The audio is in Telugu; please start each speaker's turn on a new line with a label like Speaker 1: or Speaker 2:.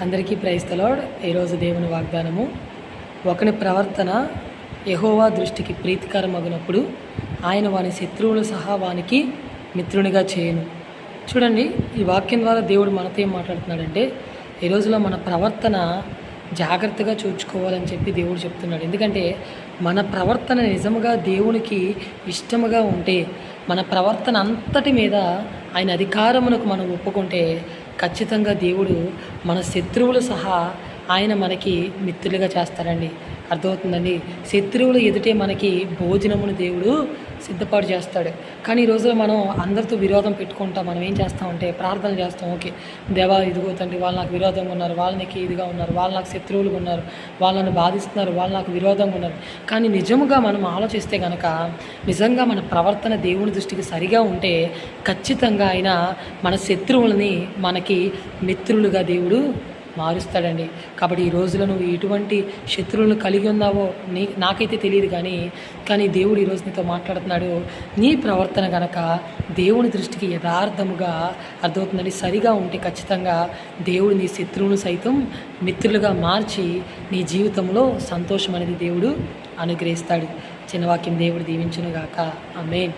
Speaker 1: అందరికీ ప్రైజ్ ది లార్డ్. ఈరోజు దేవుని వాగ్దానము, ఒకని ప్రవర్తన యెహోవా దృష్టికి ప్రీతికరమగునప్పుడు ఆయన వాని శత్రువులు సహా వానికి మిత్రునిగా చేయను. చూడండి, ఈ వాక్యం ద్వారా దేవుడు మనతో ఏం మాట్లాడుతున్నాడంటే, ఈ రోజులో మన ప్రవర్తన జాగ్రత్తగా చూసుకోవాలని చెప్పి దేవుడు చెప్తున్నాడు. ఎందుకంటే మన ప్రవర్తన నిజముగా దేవునికి ఇష్టముగా ఉంటే, మన ప్రవర్తన అంతటి మీద ఆయన అధికారమునకు మనం ఒప్పుకుంటే ఖచ్చితంగా దేవుడు మన శత్రువులు సహా ఆయన మనకి మిత్రులుగా చేస్తారండి. అర్థమవుతుందండి? శత్రువులు ఎదుటే మనకి భోజనమును దేవుడు సిద్ధపాటు చేస్తాడు. కానీ ఈ రోజులో మనం అందరితో విరోధం పెట్టుకుంటాం. మనం ఏం చేస్తామంటే ప్రార్థన చేస్తాం. ఓకే దేవా, ఇదిగో తండ్రి, వాళ్ళు నాకు విరోధంగా ఉన్నారు, వాళ్ళకి ఇదిగా ఉన్నారు, వాళ్ళు నాకు శత్రువులుగా ఉన్నారు, వాళ్ళను బాధిస్తున్నారు, వాళ్ళు నాకు విరోధంగా ఉన్నారు. కానీ నిజముగా మనం ఆలోచిస్తే కనుక నిజంగా మన ప్రవర్తన దేవుని దృష్టికి సరిగా ఉంటే ఖచ్చితంగా ఆయన మన శత్రువులని మనకి మిత్రులుగా దేవుడు మారుస్తాడండి. కాబట్టి ఈ రోజులో నువ్వు ఎటువంటి శత్రువులను కలిగి ఉన్నావో నాకైతే తెలియదు, కానీ దేవుడు ఈరోజు నీతో మాట్లాడుతున్నాడు. నీ ప్రవర్తన కనుక దేవుని దృష్టికి యథార్థముగా అర్థమవుతుందండి సరిగా ఉంటే ఖచ్చితంగా దేవుడు నీ శత్రువును సైతం మిత్రులుగా మార్చి నీ జీవితంలో సంతోషం అనేది దేవుడు అనుగ్రహిస్తాడు. చిన్న వాక్యం దేవుడు దీవించునుగాక. ఆమేన్.